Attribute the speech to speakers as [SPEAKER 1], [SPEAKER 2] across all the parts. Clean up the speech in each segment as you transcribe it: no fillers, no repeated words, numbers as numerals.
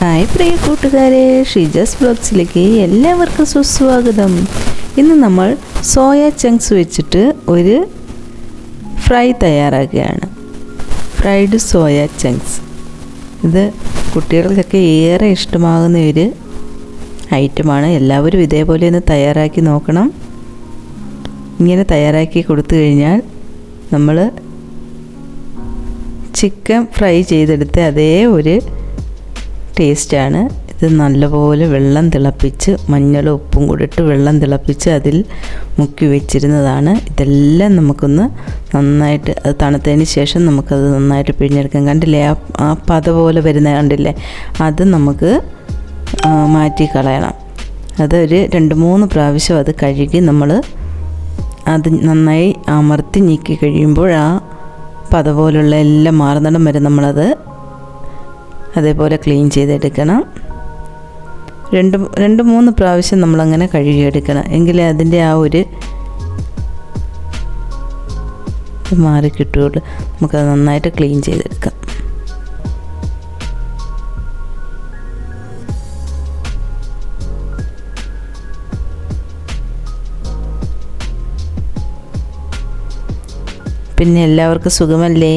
[SPEAKER 1] Hi പ്രിയ കൂട്ടുകാരെ, ഷീജാസ് വ്ലോഗ്സിലേക്ക് എല്ലാവർക്കും സുസ്വാഗതം. ഇന്ന് നമ്മൾ സോയ ചങ്ക്സ് വെച്ചിട്ട് ഒരു ഫ്രൈ തയ്യാറാക്കുകയാണ്. Fried soya chunks. ഇത് കുട്ടികൾക്കൊക്കെ ഏറെ ഇഷ്ടമാകുന്ന ഒരു ഐറ്റമാണ്. എല്ലാവരും ഇതേപോലെ ഒന്ന് തയ്യാറാക്കി നോക്കണം. ഇങ്ങനെ തയ്യാറാക്കി കൊടുത്തു കഴിഞ്ഞാൽ നമ്മൾ ചിക്കൻ ഫ്രൈ ചെയ്തെടുത്ത അതേ ഒരു ടേസ്റ്റാണ്. ഇത് നല്ലപോലെ വെള്ളം തിളപ്പിച്ച് മഞ്ഞളും ഉപ്പും കൂടി ഇട്ട് വെള്ളം തിളപ്പിച്ച് അതിൽ മുക്കി വെച്ചിരുന്നതാണ്. ഇതെല്ലാം നമുക്കൊന്ന് നന്നായിട്ട് അത് തണുത്തതിന് ശേഷം നമുക്കത് നന്നായിട്ട് പിഴിഞ്ഞെടുക്കാം. കണ്ടില്ലേ, ആ പത പോലെ വരുന്ന കണ്ടില്ലേ, അത് നമുക്ക് മാറ്റി കളയണം. അതൊരു 2-3 പ്രാവശ്യം അത് കഴുകി നമ്മൾ അത് നന്നായി അമർത്തി നീക്കി കഴിയുമ്പോൾ ആ പത പോലുള്ള എല്ലാം മാറുന്നിടം വരെ നമ്മളത് അതേപോലെ ക്ലീൻ ചെയ്തെടുക്കണം. 2-3 പ്രാവശ്യം നമ്മളങ്ങനെ കഴുകിയെടുക്കണം. എങ്കിലേ അതിൻ്റെ ആ ഒരു മാറി കിട്ടുകയുള്ളൂ. നമുക്കത് നന്നായിട്ട് ക്ലീൻ ചെയ്തെടുക്കാം. പിന്നെ എല്ലാവർക്കും സുഖമല്ലേ?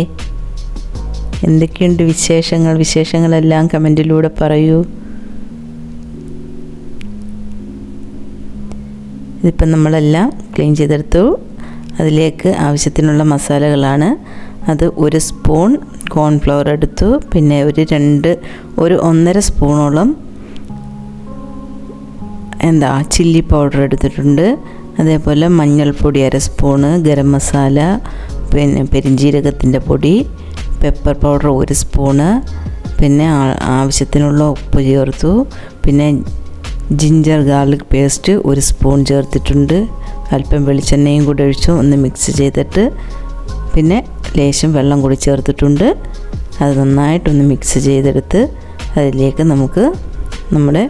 [SPEAKER 1] എന്തൊക്കെയുണ്ട് വിശേഷങ്ങളെല്ലാം കമൻറ്റിലൂടെ പറയൂ. ഇതിപ്പം നമ്മളെല്ലാം ക്ലീൻ ചെയ്തെടുത്തു. അതിലേക്ക് ആവശ്യത്തിനുള്ള മസാലകളാണ്. അത് 1 സ്പൂൺ കോൺഫ്ലവർ എടുത്തു. പിന്നെ ഒരു 1.5 സ്പൂണോളം ചില്ലി പൗഡർ എടുത്തിട്ടുണ്ട്. അതേപോലെ മഞ്ഞൾപ്പൊടി 1 സ്പൂണ്, ഗരം മസാല, പിന്നെ പെരിഞ്ജീരകത്തിൻ്റെ പൊടി, പെപ്പർ പൗഡർ 1 സ്പൂണ്, പിന്നെ ആവശ്യത്തിനുള്ള ഉപ്പ് ചേർത്തു. പിന്നെ ജിഞ്ചർ ഗാർലിക് പേസ്റ്റ് 1 സ്പൂൺ ചേർത്തിട്ടുണ്ട്. അല്പം വെളിച്ചെണ്ണയും കൂടി ഒഴിച്ചു ഒന്ന് മിക്സ് ചെയ്തിട്ട് പിന്നെ ലേശം വെള്ളം കൂടി ചേർത്തിട്ടുണ്ട്. അത് നന്നായിട്ടൊന്ന് മിക്സ് ചെയ്തെടുത്ത് അതിലേക്ക് നമുക്ക് നമ്മുടെ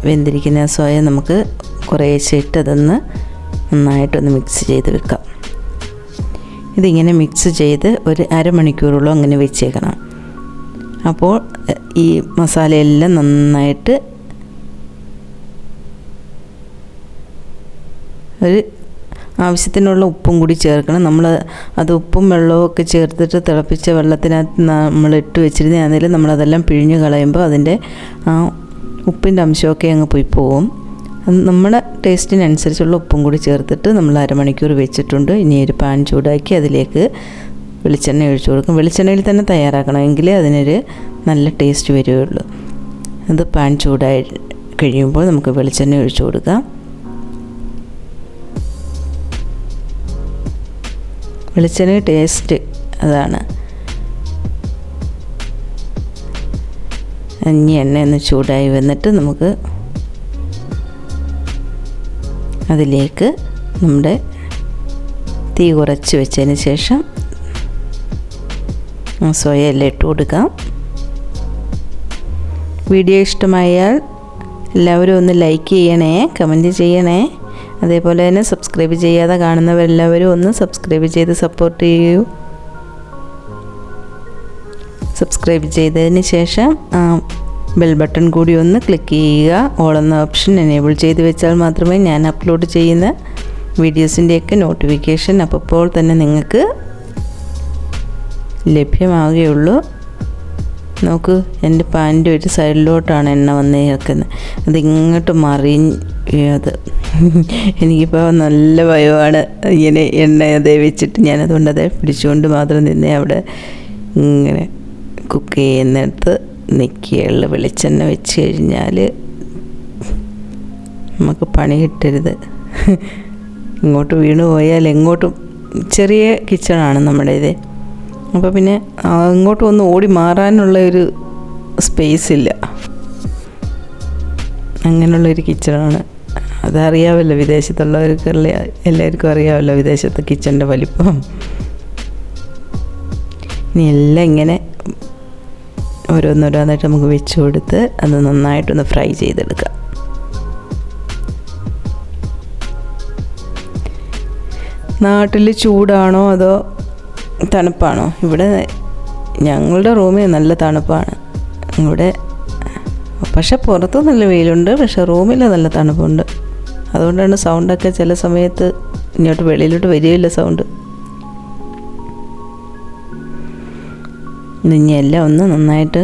[SPEAKER 1] വെന്തിരിക്കുന്ന സോയ നമുക്ക് കുറേശ്ശെ ഇട്ട് അതൊന്ന് നന്നായിട്ടൊന്ന് മിക്സ് ചെയ്ത് വെക്കാം. ഇതിങ്ങനെ മിക്സ് ചെയ്ത് ഒരു അരമണിക്കൂറോളം അങ്ങനെ വെച്ചേക്കണം. അപ്പോൾ ഈ മസാലയെല്ലാം നന്നായിട്ട് ഒരു ആവശ്യത്തിനുള്ള ഉപ്പും കൂടി ചേർക്കണം. നമ്മൾ അത് ഉപ്പും വെള്ളവും ഒക്കെ ചേർത്തിട്ട് തിളപ്പിച്ച വെള്ളത്തിനകത്ത് നമ്മൾ ഇട്ട് വെച്ചിരുന്ന അതിൽ നമ്മളതെല്ലാം പിഴിഞ്ഞ് കളയുമ്പോൾ അതിൻ്റെ ആ ഉപ്പിൻ്റെ അംശമൊക്കെ അങ്ങ് പോയി പോവും. നമ്മുടെ ടേസ്റ്റിനനുസരിച്ചുള്ള ഉപ്പും കൂടി ചേർത്തിട്ട് നമ്മൾ അരമണിക്കൂർ വെച്ചിട്ടുണ്ട്. ഇനി ഒരു പാൻ ചൂടാക്കി അതിലേക്ക് വെളിച്ചെണ്ണ ഒഴിച്ചു കൊടുക്കും. വെളിച്ചെണ്ണയിൽ തന്നെ തയ്യാറാക്കണം, എങ്കിലേ അതിനൊരു നല്ല ടേസ്റ്റ് വരികയുള്ളൂ. അത് പാൻ ചൂടായി കഴിയുമ്പോൾ നമുക്ക് വെളിച്ചെണ്ണ ഒഴിച്ചു കൊടുക്കാം. വെളിച്ചെണ്ണ ടേസ്റ്റ് അതാണ്. ഇനി എണ്ണയൊന്ന് ചൂടായി വന്നിട്ട് നമുക്ക് അതിലേക്ക് നമ്മുടെ തീ കുറച്ച് വെച്ചതിന് ശേഷം സോയ എല്ലാം ഇട്ട് കൊടുക്കാം. വീഡിയോ ഇഷ്ടമായാൽ എല്ലാവരും ഒന്ന് ലൈക്ക് ചെയ്യണേ, കമൻറ്റ് ചെയ്യണേ. അതേപോലെ തന്നെ സബ്സ്ക്രൈബ് ചെയ്യാതെ കാണുന്നവരെല്ലാവരും ഒന്ന് സബ്സ്ക്രൈബ് ചെയ്ത് സപ്പോർട്ട് ചെയ്യൂ. സബ്സ്ക്രൈബ് ചെയ്തതിന് ശേഷം ബെൽ ബട്ടൺ കൂടി ഒന്ന് ക്ലിക്ക് ചെയ്യുക. ഓൾ എന്ന ഓപ്ഷൻ എനേബിൾ ചെയ്ത് വെച്ചാൽ മാത്രമേ ഞാൻ അപ്ലോഡ് ചെയ്യുന്ന വീഡിയോസിൻ്റെയൊക്കെ നോട്ടിഫിക്കേഷൻ അപ്പോൾ തന്നെ നിങ്ങൾക്ക് ലഭ്യമാവുകയുള്ളൂ. നോക്കൂ, എൻ്റെ പാൻ്റെ ഒരു സൈഡിലോട്ടാണ് എണ്ണ വന്ന് ചേർക്കുന്നത്. അതിങ്ങോട്ട് അത് എനിക്കിപ്പോൾ നല്ല ഭയമാണ്. ഇങ്ങനെ എണ്ണ അതേ വെച്ചിട്ട് ഞാനതുകൊണ്ട് അതേ പിടിച്ചുകൊണ്ട് മാത്രം നിന്നേ അവിടെ ഇങ്ങനെ കുക്ക് ചെയ്യുന്നിടത്ത് നിൽക്കുകയുള്ളു. വെളിച്ചെണ്ണ വെച്ച് കഴിഞ്ഞാൽ നമുക്ക് പണി കിട്ടരുത്. ഇങ്ങോട്ട് വീണ് പോയാൽ എങ്ങോട്ടും ചെറിയ കിച്ചണാണ് നമ്മുടെ ഇത്. അപ്പോൾ പിന്നെ ഇങ്ങോട്ടും ഒന്ന് ഓടി മാറാനുള്ള ഒരു സ്പേസ് ഇല്ല. അങ്ങനെയുള്ളൊരു കിച്ചണാണ്. അതറിയാമല്ലോ, വിദേശത്തുള്ളവർക്ക് എല്ലാവർക്കും അറിയാമല്ലോ വിദേശത്തെ കിച്ചൻ്റെ വലിപ്പം. ഇനി എല്ലാം ഇങ്ങനെ ഓരോന്നോരോന്നായിട്ട് നമുക്ക് വെച്ച് കൊടുത്ത് അത് നന്നായിട്ടൊന്ന് ഫ്രൈ ചെയ്തെടുക്കാം. നാട്ടിൽ ചൂടാണോ അതോ തണുപ്പാണോ? ഇവിടെ ഞങ്ങളുടെ റൂമിൽ നല്ല തണുപ്പാണ് ഇവിടെ. പക്ഷെ പുറത്ത് നല്ല വെയിലുണ്ട്, പക്ഷെ റൂമിൽ നല്ല തണുപ്പുണ്ട്. അതുകൊണ്ടാണ് സൗണ്ടൊക്കെ ചില സമയത്ത് ഇങ്ങോട്ട് വെളിയിലോട്ട് വരികയില്ല സൗണ്ട്. ഇനി എല്ലാം ഒന്ന് നന്നായിട്ട്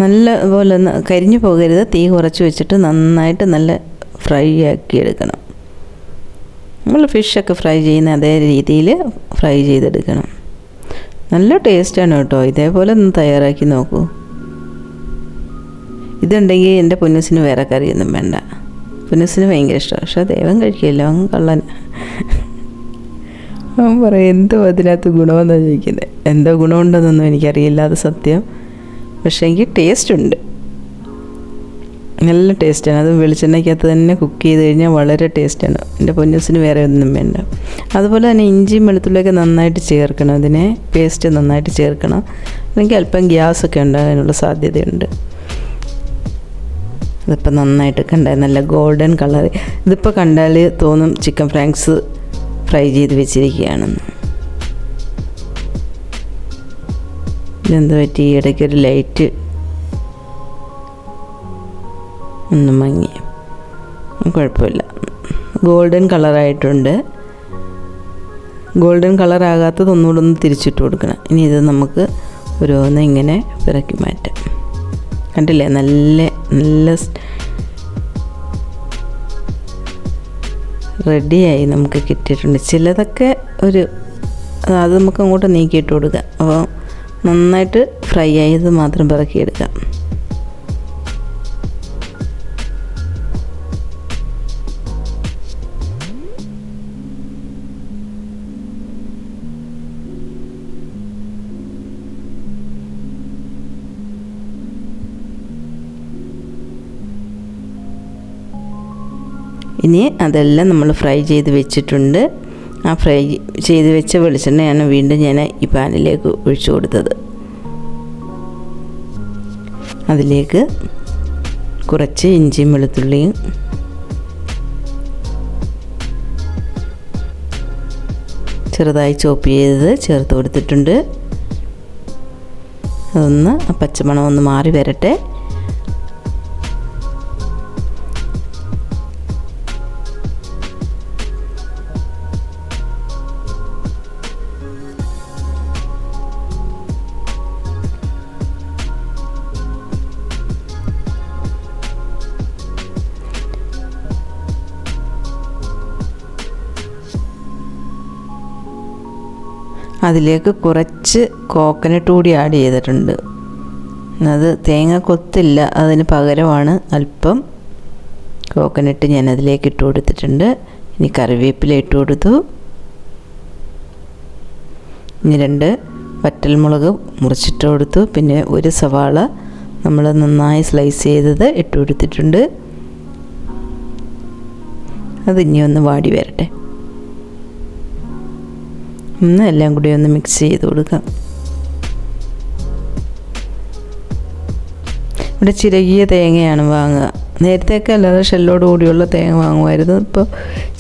[SPEAKER 1] നല്ല പോലെ ഒന്ന് കരിഞ്ഞു പോകരുത്. തീ കുറച്ച് വെച്ചിട്ട് നന്നായിട്ട് നല്ല ഫ്രൈ ആക്കി എടുക്കണം. നമ്മൾ ഫിഷൊക്കെ ഫ്രൈ ചെയ്യുന്ന അതേ രീതിയിൽ ഫ്രൈ ചെയ്തെടുക്കണം. നല്ല ടേസ്റ്റാണ് കേട്ടോ. ഇതേപോലെ ഒന്ന് തയ്യാറാക്കി നോക്കൂ. ഇതുണ്ടെങ്കിൽ എൻ്റെ പൊന്നൂസിന് വേറെ കറിയൊന്നും വേണ്ട. പൊന്നൂസിന് ഭയങ്കര ഇഷ്ടമാണ്. പക്ഷേ ദൈവം കഴിക്കില്ല, അവൻ കള്ളൻ. അവൻ പറയും എന്തോ അതിനകത്ത് ഗുണമെന്നാണ് ചോദിക്കുന്നത്. എന്തോ ഗുണമുണ്ടെന്നൊന്നും എനിക്കറിയില്ല, അത് സത്യം. പക്ഷേ എനിക്ക് ടേസ്റ്റ് ഉണ്ട്, നല്ല ടേസ്റ്റാണ്. അത് വെളിച്ചെണ്ണയ്ക്കകത്ത് തന്നെ കുക്ക് ചെയ്ത് കഴിഞ്ഞാൽ വളരെ ടേസ്റ്റാണ്. എൻ്റെ പൊന്നൂസിന് വേറെ ഒന്നും വേണ്ട. അതുപോലെ തന്നെ ഇഞ്ചിയും വെളുത്തുള്ളിയൊക്കെ നന്നായിട്ട് ചേർക്കണം. അതിനെ പേസ്റ്റ് നന്നായിട്ട് ചേർക്കണം, അല്ലെങ്കിൽ അല്പം ഗ്യാസൊക്കെ ഉണ്ടാകാനുള്ള സാധ്യതയുണ്ട്. ഇതിപ്പോൾ നന്നായിട്ട് കണ്ടാൽ നല്ല ഗോൾഡൻ കളർ. ഇതിപ്പോൾ കണ്ടാൽ തോന്നും ചിക്കൻ ഫ്രാങ്ക്സ് ഫ്രൈ ചെയ്ത് വെച്ചിരിക്കുകയാണെന്ന്. ഇതെന്ത് പറ്റി, ഇടയ്ക്കൊരു ലൈറ്റ് ഒന്ന് മങ്ങി, കുഴപ്പമില്ല. ഗോൾഡൻ കളറായിട്ടുണ്ട്. ഗോൾഡൻ കളറാകാത്തത് ഒന്നുകൂടെ ഒന്ന് തിരിച്ചിട്ട് കൊടുക്കണം. ഇനി ഇത് നമുക്ക് ഓരോന്ന് ഇങ്ങനെ പിറക്കി മാറ്റാം. കണ്ടില്ലേ, നല്ല നല്ല റെഡിയായി നമുക്ക് കിട്ടിയിട്ടുണ്ട്. ചിലതൊക്കെ അത് നമുക്ക് അങ്ങോട്ട് നീക്കിയിട്ട് കൊടുക്കാം. അപ്പോൾ നന്നായിട്ട് ഫ്രൈ ആയത് മാത്രം പിറക്കിയെടുക്കാം. ഇനി അതെല്ലാം നമ്മൾ ഫ്രൈ ചെയ്ത് വെച്ചിട്ടുണ്ട്. ആ ഫ്രൈ ചെയ്ത് വെച്ച വെളിച്ചെണ്ണയാണ് വീണ്ടും ഞാൻ ഈ പാനിലേക്ക് ഒഴിച്ചു കൊടുത്തത്. അതിലേക്ക് കുറച്ച് ഇഞ്ചിയും വെളുത്തുള്ളിയും ചെറുതായി ചോപ്പ് ചെയ്ത് ചേർത്ത് കൊടുത്തിട്ടുണ്ട്. അതൊന്ന് പച്ചമണം ഒന്ന് മാറി വരട്ടെ. അതിലേക്ക് കുറച്ച് കോക്കനട്ട് കൂടി ആഡ് ചെയ്തിട്ടുണ്ട്. അത് തേങ്ങ കൊത്തില്ല, അതിന് പകരമാണ് അല്പം കോക്കനട്ട് ഞാൻ അതിലേക്ക് ഇട്ട് കൊടുത്തിട്ടുണ്ട്. ഇനി കറിവേപ്പില ഇട്ട് കൊടുത്തു. ഇനി 2 വറ്റൽമുളക് മുറിച്ചിട്ട് കൊടുത്തു. പിന്നെ 1 സവാള നമ്മൾ നന്നായി സ്ലൈസ് ചെയ്തത് ഇട്ട് കൊടുത്തിട്ടുണ്ട്. അത് ഇനി ഒന്ന് വാടി വരട്ടെ. എല്ലാം കൂടി ഒന്ന് മിക്സ് ചെയ്ത് കൊടുക്കാം. ഇവിടെ ചിരകിയ തേങ്ങയാണ് വാങ്ങുക. നേരത്തെയൊക്കെ അല്ലാതെ ഷെല്ലോട് കൂടിയുള്ള തേങ്ങ വാങ്ങുമായിരുന്നു. ഇപ്പോൾ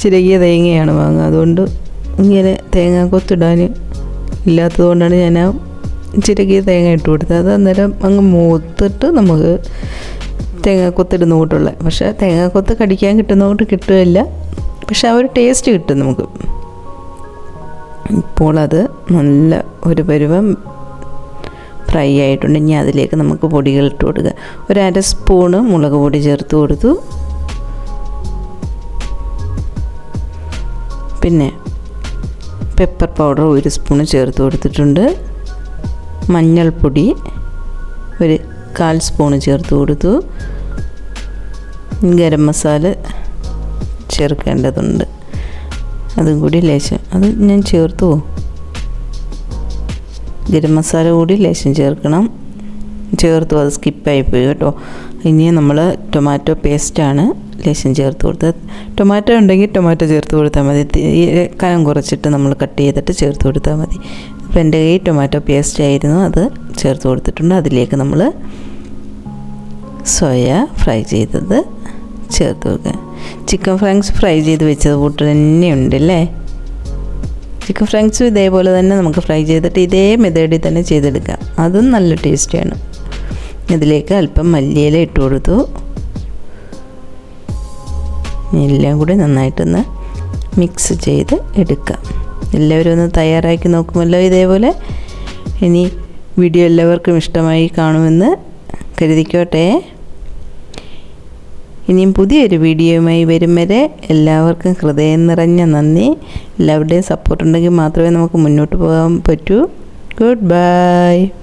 [SPEAKER 1] ചിരകിയ തേങ്ങയാണ് വാങ്ങുക. അതുകൊണ്ട് ഇങ്ങനെ തേങ്ങ കൊത്തിടാൻ ഇല്ലാത്തത് കൊണ്ടാണ് ഞാൻ ആ ചിരകിയ തേങ്ങ ഇട്ട് കൊടുത്തത്. അത് അന്നേരം അങ്ങ് മൂത്തിട്ട് നമുക്ക് തേങ്ങ കൊത്തിടുന്ന കൂട്ടുള്ള. പക്ഷേ തേങ്ങ കൊത്ത് കടിക്കാൻ കിട്ടുന്ന കൂട്ട് കിട്ടുകയില്ല, പക്ഷെ ആ ഒരു ടേസ്റ്റ് കിട്ടും നമുക്ക്. ഇപ്പോൾ അത് നല്ല ഒരു പരുവം ഫ്രൈ ആയിട്ടുണ്ട്. ഇനി അതിലേക്ക് നമുക്ക് പൊടികൾ ഇട്ട് കൊടുക്കുക. 1/2 സ്പൂണ് മുളക് പൊടി ചേർത്ത് കൊടുത്തു. പിന്നെ പെപ്പർ പൗഡർ 1 സ്പൂണ് ചേർത്ത് കൊടുത്തിട്ടുണ്ട്. മഞ്ഞൾപ്പൊടി 1/4 സ്പൂണ് ചേർത്ത് കൊടുത്തു. ഗരം മസാല ചേർക്കേണ്ടതുണ്ട്, അതും കൂടി ലേശം അത് ഞാൻ ചേർത്തു. ഗരം മസാല കൂടി ലേശം ചേർക്കണം. ചേർത്തു, അത് സ്കിപ്പായിപ്പോയി കേട്ടോ. ഇനി നമ്മൾ ടൊമാറ്റോ പേസ്റ്റാണ് ലേശം ചേർത്ത് കൊടുത്തത്. ടൊമാറ്റോ ഉണ്ടെങ്കിൽ ടൊമാറ്റോ ചേർത്ത് കൊടുത്താൽ മതി. കനം കുറച്ചിട്ട് നമ്മൾ കട്ട് ചെയ്തിട്ട് ചേർത്ത് കൊടുത്താൽ മതി. അപ്പോൾ എൻ്റെ കയ്യിൽ ടൊമാറ്റോ പേസ്റ്റ് ആയിരുന്നു, അത് ചേർത്ത് കൊടുത്തിട്ടുണ്ട്. അതിലേക്ക് നമ്മൾ സോയ ഫ്രൈ ചെയ്തത് ചേർത്ത് വെക്കുക. ചിക്കൻ ഫ്രാങ്ക്സ് ഫ്രൈ ചെയ്ത് വെച്ചത് കൂട്ട് തന്നെയുണ്ടല്ലേ. ചിക്കൻ ഫ്രൈസും ഇതേപോലെ തന്നെ നമുക്ക് ഫ്രൈ ചെയ്തിട്ട് ഇതേ മെത്തേഡിൽ തന്നെ ചെയ്തെടുക്കാം. അതും നല്ല ടേസ്റ്റിയാണ്. ഇതിലേക്ക് അല്പം മല്ലിയില ഇട്ട് കൊടുത്തു. എല്ലാം കൂടി നന്നായിട്ടൊന്ന് മിക്സ് ചെയ്ത് എടുക്കാം. എല്ലാവരും ഒന്ന് തയ്യാറാക്കി നോക്കുമല്ലോ ഇതേപോലെ. ഇനി വീഡിയോ എല്ലാവർക്കും ഇഷ്ടമായി കാണുമെന്ന് കരുതിക്കോട്ടെ. ഇനിയും പുതിയൊരു വീഡിയോയുമായി വരും വരെ എല്ലാവർക്കും ഹൃദയം നിറഞ്ഞ നന്ദി. എല്ലാവരുടെയും സപ്പോർട്ട് ഉണ്ടെങ്കിൽ മാത്രമേ നമുക്ക് മുന്നോട്ട് പോകാൻ പറ്റൂ. Good bye.